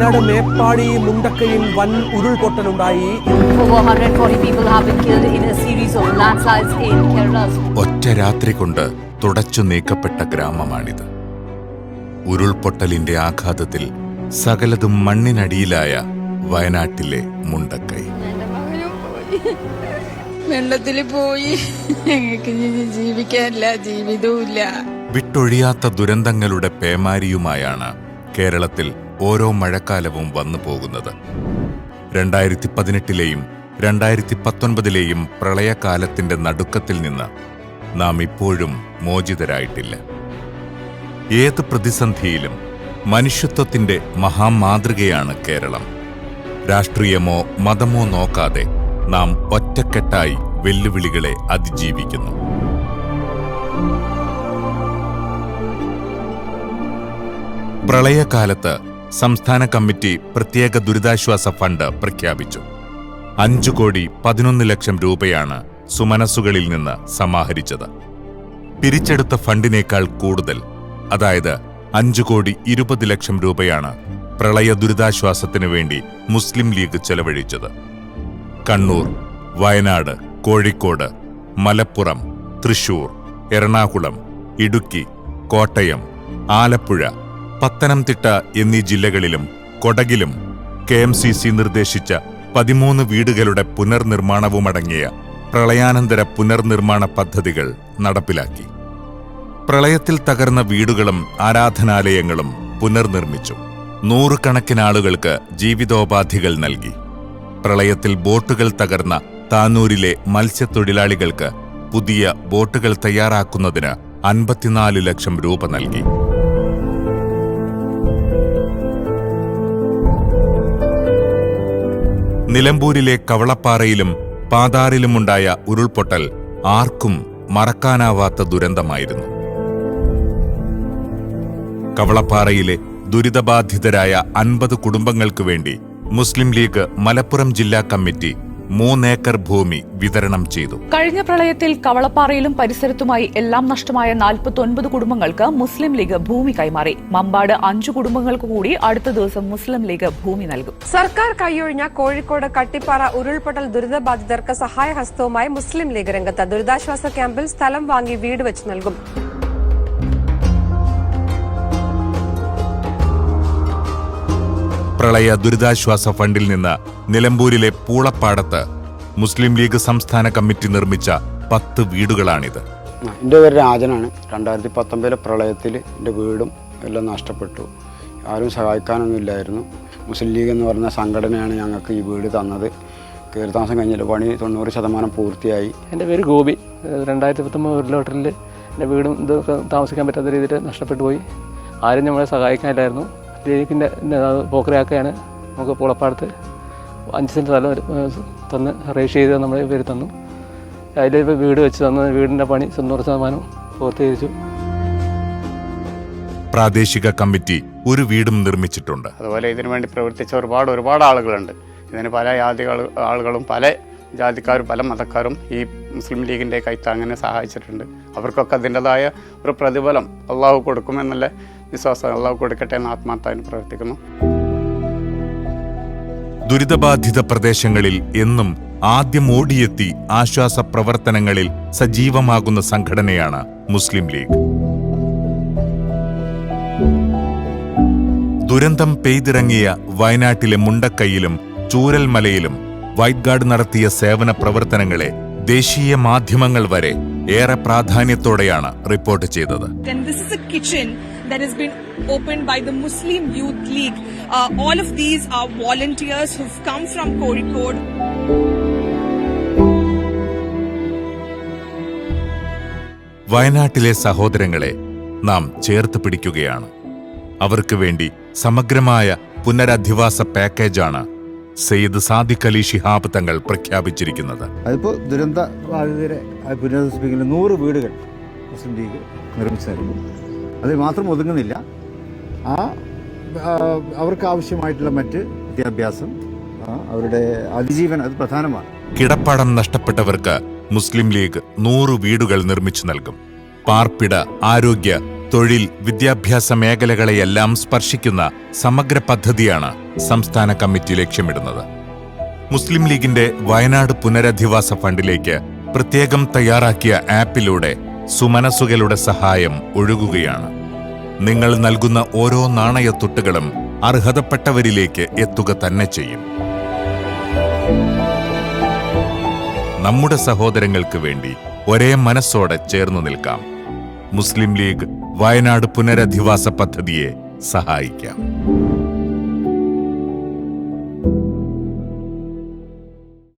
വയനാട് മേപ്പാടി മുണ്ടക്കയിൽ വൻ ഉരുൾപൊട്ടലുണ്ടായി. ഒറ്റ രാത്രി കൊണ്ട് തുടച്ചു നീക്കപ്പെട്ട ഗ്രാമമാണിത്. ഉരുൾപൊട്ടലിന്റെ ആഘാതത്തിൽ സകലതും മണ്ണിനടിയിലായ വയനാട്ടിലെ മുണ്ടക്കൈ. വെള്ളത്തിൽ പോയി, ജീവിക്കാനില്ല, ജീവിതവുമില്ല. വിട്ടൊഴിയാത്ത ദുരന്തങ്ങളുടെ പേമാരിയുമായാണ് കേരളത്തിൽ ഓരോ മഴക്കാലവും വന്നു പോകുന്നത്. 2018-ലെയും 2019-ലെയും പ്രളയകാലത്തിന്റെ നടുക്കത്തിൽ നിന്ന് നാം ഇപ്പോഴും മോചിതരായിട്ടില്ല. ഏത് പ്രതിസന്ധിയിലും മനുഷ്യത്വത്തിന്റെ മഹാമാതൃകയാണ് കേരളം. രാഷ്ട്രീയമോ മതമോ നോക്കാതെ നാം ഒറ്റക്കെട്ടായി വെല്ലുവിളികളെ അതിജീവിക്കുന്നു. പ്രളയകാലത്ത് സംസ്ഥാന കമ്മിറ്റി പ്രത്യേക ദുരിതാശ്വാസ ഫണ്ട് പ്രഖ്യാപിച്ചു. 5,11,00,000 രൂപയാണ് സുമനസ്സുകളിൽ നിന്ന് സമാഹരിച്ചത്. പിരിച്ചെടുത്ത ഫണ്ടിനേക്കാൾ കൂടുതൽ, അതായത് 5,20,00,000 രൂപയാണ് പ്രളയ ദുരിതാശ്വാസത്തിനു വേണ്ടി മുസ്ലിം ലീഗ് ചെലവഴിച്ചത്. കണ്ണൂർ, വയനാട്, കോഴിക്കോട്, മലപ്പുറം, തൃശൂർ, എറണാകുളം, ഇടുക്കി, കോട്ടയം, ആലപ്പുഴ, പത്തനംതിട്ട എന്നീ ജില്ലകളിലും കൊടകിലും KMCC നിർദ്ദേശിച്ച 13 വീടുകളുടെ പുനർനിർമ്മാണവുമടങ്ങിയ പ്രളയാനന്തര പുനർനിർമ്മാണ പദ്ധതികൾ നടപ്പിലാക്കി. പ്രളയത്തിൽ തകർന്ന വീടുകളും ആരാധനാലയങ്ങളും പുനർനിർമ്മിച്ചു. 100 കണക്കിന് ആളുകൾക്ക് ജീവിതോപാധികൾ നൽകി. പ്രളയത്തിൽ ബോട്ടുകൾ തകർന്ന താനൂരിലെ മത്സ്യത്തൊഴിലാളികൾക്ക് പുതിയ ബോട്ടുകൾ തയ്യാറാക്കുന്നതിന് 54 ലക്ഷം രൂപ നൽകി. നിലമ്പൂരിലെ കവളപ്പാറയിലും പാതാറിലുമുണ്ടായ ഉരുൾപൊട്ടൽ ആർക്കും മറക്കാനാവാത്ത ദുരന്തമായിരുന്നു. കവളപ്പാറയിലെ ദുരിതബാധിതരായ 50 കുടുംബങ്ങൾക്ക് വേണ്ടി മുസ്ലിം ലീഗ് മലപ്പുറം ജില്ലാ കമ്മിറ്റി 3 ഏക്കർ ഭൂമി വിതരണം ചെയ്തു. കഴിഞ്ഞ പ്രളയത്തിൽ കവളപ്പാറയിലും പരിസരത്തുമായി എല്ലാം നഷ്ടമായ 49 കുടുംബങ്ങൾക്ക് മുസ്ലിം ലീഗ് ഭൂമി കൈമാറി. മമ്പാട് 5 കുടുംബങ്ങൾക്ക് കൂടി അടുത്ത ദിവസം മുസ്ലിം ലീഗ് ഭൂമി നൽകും. സർക്കാർ കൈയൊഴിഞ്ഞ കോഴിക്കോട് കട്ടിപ്പാറ ഉരുൾപൊട്ടൽ ദുരിതബാധിതർക്ക് സഹായഹസ്തവുമായി മുസ്ലിം ലീഗ് രംഗത്ത്. ദുരിതാശ്വാസ ക്യാമ്പിൽ സ്ഥലം വാങ്ങി വീട് വെച്ച് നൽകും. പ്രളയ ദുരിതാശ്വാസ ഫണ്ടിൽ നിന്ന് നിലമ്പൂരിലെ പൂളപ്പാടത്ത് മുസ്ലിം ലീഗ് സംസ്ഥാന കമ്മിറ്റി നിർമ്മിച്ച 10 വീടുകളാണിത്. എൻ്റെ പേര് രാജനാണ്. 2019 പ്രളയത്തിൽ എൻ്റെ വീടും എല്ലാം നഷ്ടപ്പെട്ടു. ആരും സഹായിക്കാനൊന്നും ഇല്ലായിരുന്നു. മുസ്ലിം ലീഗ് എന്ന് പറയുന്ന സംഘടനയാണ് ഞങ്ങൾക്ക് ഈ വീട് തന്നത്. കയറി താമസം കഴിഞ്ഞില്ല, പണി 90% പൂർത്തിയായി. എൻ്റെ പേര് ഗോപി. 2019 ഉരുൾപൊട്ടലിൽ എൻ്റെ വീടും ഇതൊക്കെ താമസിക്കാൻ പറ്റാത്ത രീതിയിൽ നഷ്ടപ്പെട്ടു പോയി. ആരും നമ്മളെ സഹായിക്കാനില്ലായിരുന്നു. ലീഗിൻ്റെ പോക്കരയാക്കുകയാണ് നമുക്ക് പൂളപ്പാടത്ത് 5 സെൻറ്റ് സ്ഥലം തന്ന് രജിസ്റ്റർ ചെയ്ത് നമ്മൾ പേര് തന്നു. അതിൽ വീട് വെച്ച് തന്ന വീടിൻ്റെ പണി 90% പൂർത്തീകരിച്ചു. പ്രാദേശിക കമ്മിറ്റി ഒരു വീടും നിർമ്മിച്ചിട്ടുണ്ട്. അതുപോലെ ഇതിനു വേണ്ടി പ്രവർത്തിച്ച ഒരുപാട് ആളുകളുണ്ട്. ഇതിന് പല ആളുകളും പല ജാതിക്കാരും പല മതക്കാരും ഈ മുസ്ലിം ലീഗിൻ്റെ കൈത്താങ്ങനെ സഹായിച്ചിട്ടുണ്ട്. അവർക്കൊക്കെ അതിൻ്റെതായ ഒരു പ്രതിഫലം അള്ളാഹു കൊടുക്കുമെന്നുള്ള വിശ്വാസം അള്ളാഹു കൊടുക്കട്ടെ എന്ന് ആത്മാർത്ഥമായി പ്രവർത്തിക്കുന്നു. ദുരിതബാധിത പ്രദേശങ്ങളിൽ എന്നും ആദ്യം ഓടിയെത്തി ആശ്വാസ പ്രവർത്തനങ്ങളിൽ സജീവമാകുന്ന സംഘടനയാണ് മുസ്ലിം ലീഗ്. ദുരന്തം പെയ്തിറങ്ങിയ വയനാട്ടിലെ മുണ്ടക്കൈയിലും ചൂരൽമലയിലും വൈറ്റ് ഗാർഡ് നടത്തിയ സേവന പ്രവർത്തനങ്ങളെ ദേശീയ മാധ്യമങ്ങൾ വരെ ഏറെ പ്രാധാന്യത്തോടെയാണ് റിപ്പോർട്ട് ചെയ്തത്. That has been opened by the Muslim Youth League. All of these are volunteers who've come from Kozhikode. വയനാട്ടിലെ സഹോദരങ്ങളെ നാം ചേർത്ത് പിടിക്കുകയാണ്. അവർക്ക് വേണ്ടി സമഗ്രമായ പുനരധിവാസ പാക്കേജാണ് സയ്യിദ് സാദിഖ് അലി ശിഹാബ് തങ്ങൾ പ്രഖ്യാപിച്ചിരിക്കുന്നത്. അതിപ്പോൾ ദുരന്ത ബാധിതരെ പുനരധിവസിപ്പിക്കുന്ന 100 വീടുകൾ മുസ്ലിം ലീഗ് നിർമ്മിച്ചു നൽകും. അതിൽ മാത്രം ഒതുങ്ങുന്നില്ല. അവർക്ക് ആവശ്യമായിട്ടുള്ള മറ്റ് വിദ്യാഭ്യാസം, അവരുടെ അതിജീവനം, അത് പ്രധാനമാണ്. കിടപ്പാടം നഷ്ടപ്പെട്ടവർക്ക് മുസ്ലിം ലീഗ് 100 വീടുകൾ നിർമ്മിച്ചു നൽകും. പാർപ്പിട, ആരോഗ്യ, തൊഴിൽ, വിദ്യാഭ്യാസ മേഖലകളെയെല്ലാം സ്പർശിക്കുന്ന സമഗ്ര പദ്ധതിയാണ് സംസ്ഥാന കമ്മിറ്റി ലക്ഷ്യമിടുന്നത്. മുസ്ലിം ലീഗിന്റെ വയനാട് പുനരധിവാസ ഫണ്ടിലേക്ക് പ്രത്യേകം തയ്യാറാക്കിയ ആപ്പിലൂടെ സുമനസുകളുടെ സഹായം ഒഴുകുകയാണ്. നിങ്ങൾ നൽകുന്ന ഓരോ നാണയത്തുട്ടുകളും അർഹതപ്പെട്ടവരിലേക്ക് എത്തുക തന്നെ ചെയ്യും. നമ്മുടെ സഹോദരങ്ങൾക്ക് വേണ്ടി ഒരേ മനസ്സോടെ ചേർന്നു നിൽക്കാം. മുസ്ലിം ലീഗ് വയനാട് പുനരധിവാസ പദ്ധതിയെ സഹായിക്കാം.